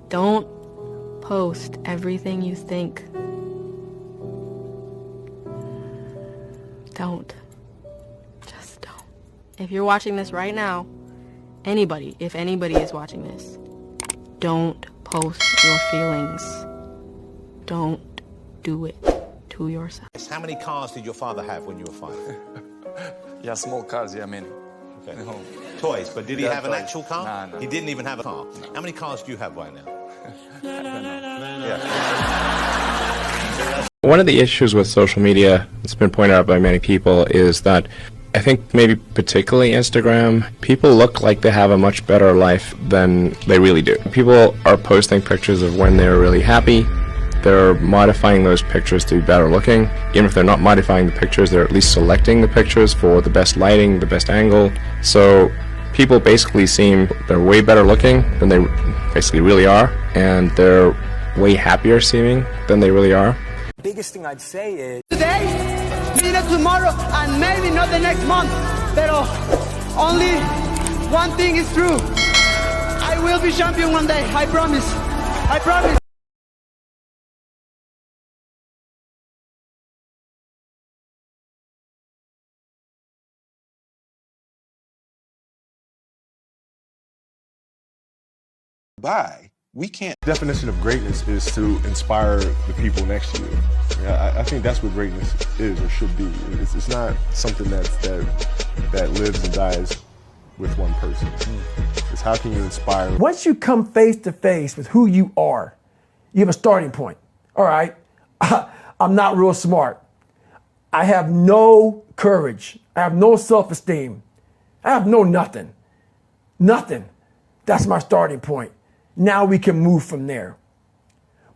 Don't post everything you think. Don't. Just don't. If you're watching this right now, if anybody is watching this, don't post your feelings. Don't do it to yourself. How many cars did your father have when you were 5? Yeah, small cars, yeah, many. Okay. Toys, but did he have an toys. actual car? No. He didn't even have a car. No. How many cars do you have right now? One of the issues with social media, it's been pointed out by many people, is that I think maybe particularly Instagram, people look like they have a much better life than they really do. People are posting pictures of when they're really happy. They're modifying those pictures to be better looking. Even if they're not modifying the pictures, they're at least selecting the pictures for the best lighting, the best angle. So people basically seem they're way better looking than they basically really are, and they're way happier seeming than they really are. The biggest thing I'd say is today, maybe not tomorrow, and maybe not the next month, but only one thing is true. I will be champion one day. I promise. I promise. We can't. The definition of greatness is to inspire the people next to you. I think that's what greatness is or should be. It's not something that lives and dies with one person. It's how can you inspire. Once you come face to face with who you are, you have a starting point. All right, I'm not real smart. I have no courage. I have no self-esteem. I have no nothing. Nothing. That's my starting point. Now we can move from there.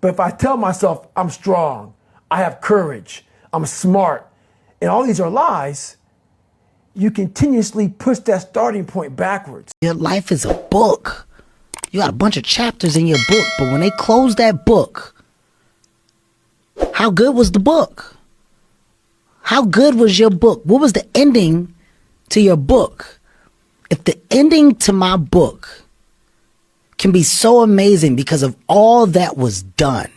But if I tell myself I'm strong, I have courage, I'm smart, and all these are lies, you continuously push that starting point backwards. Your life is a book. You got a bunch of chapters in your book, but when they close that book, how good was the book? How good was your book? What was the ending to your book? If the ending to my book can be so amazing because of all that was done,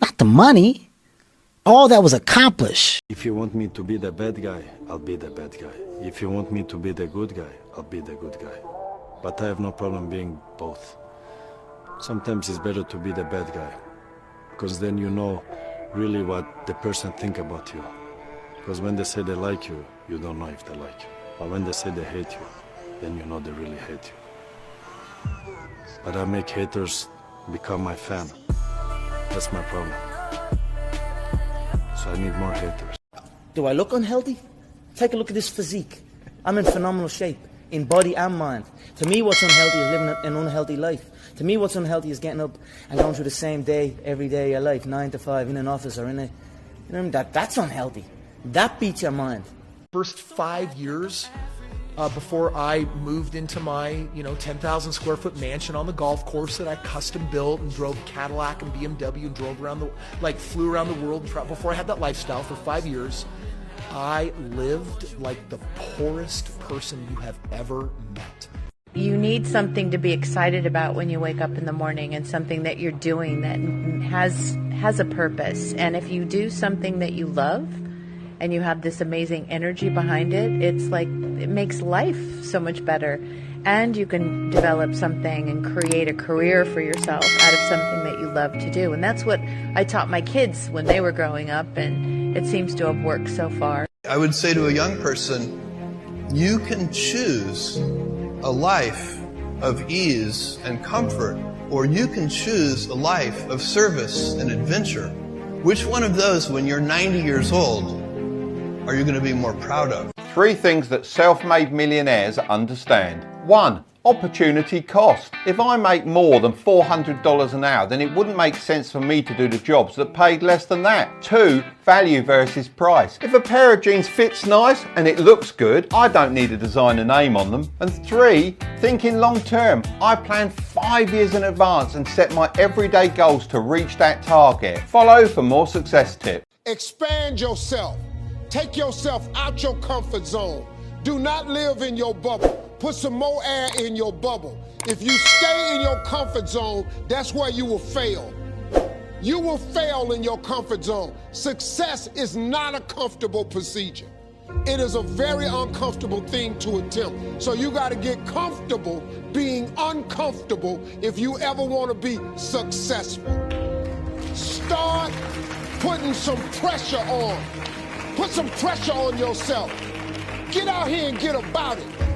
not the money, all that was accomplished. If you want me to be the bad guy, I'll be the bad guy. If you want me to be the good guy, I'll be the good guy. But I have no problem being both. Sometimes it's better to be the bad guy, because then you know really what the person think about you. Because when they say they like you, you don't know if they like you. But when they say they hate you, then you know they really hate you. But I make haters become my fan. That's my problem. So I need more haters. Do I look unhealthy? Take a look at this physique. I'm in phenomenal shape, in body and mind. To me, what's unhealthy is living an unhealthy life. To me, what's unhealthy is getting up and going through the same day, every day of your life, 9 to 5, in an office or in a... You know, that's unhealthy. That beats your mind. First 5 years before I moved into my 10,000 square foot mansion on the golf course that I custom built and drove Cadillac and BMW and drove around flew around the world. Before I had that lifestyle for 5 years, I lived like the poorest person you have ever met. You need something to be excited about when you wake up in the morning, and something that you're doing that has a purpose. And if you do something that you love and you have this amazing energy behind it, it's like it makes life so much better. And you can develop something and create a career for yourself out of something that you love to do. And that's what I taught my kids when they were growing up, and it seems to have worked so far. I would say to a young person, you can choose a life of ease and comfort, or you can choose a life of service and adventure. Which one of those, when you're 90 years old, are you going to be more proud of? 3 things that self-made millionaires understand. 1. Opportunity cost. If I make more than $400 an hour, then it wouldn't make sense for me to do the jobs that paid less than that. 2. Value versus price. If a pair of jeans fits nice and it looks good, I don't need to design a name on them. And 3. Thinking long term. I plan 5 years in advance and set my everyday goals to reach that target. Follow for more success tips. Expand yourself. Take yourself out your comfort zone. Do not live in your bubble. Put some more air in your bubble. If you stay in your comfort zone, that's where you will fail. You will fail in your comfort zone. Success is not a comfortable procedure. It is a very uncomfortable thing to attempt. So you got to get comfortable being uncomfortable if you ever want to be successful. Start putting some pressure on. Put some pressure on yourself. Get out here and get about it.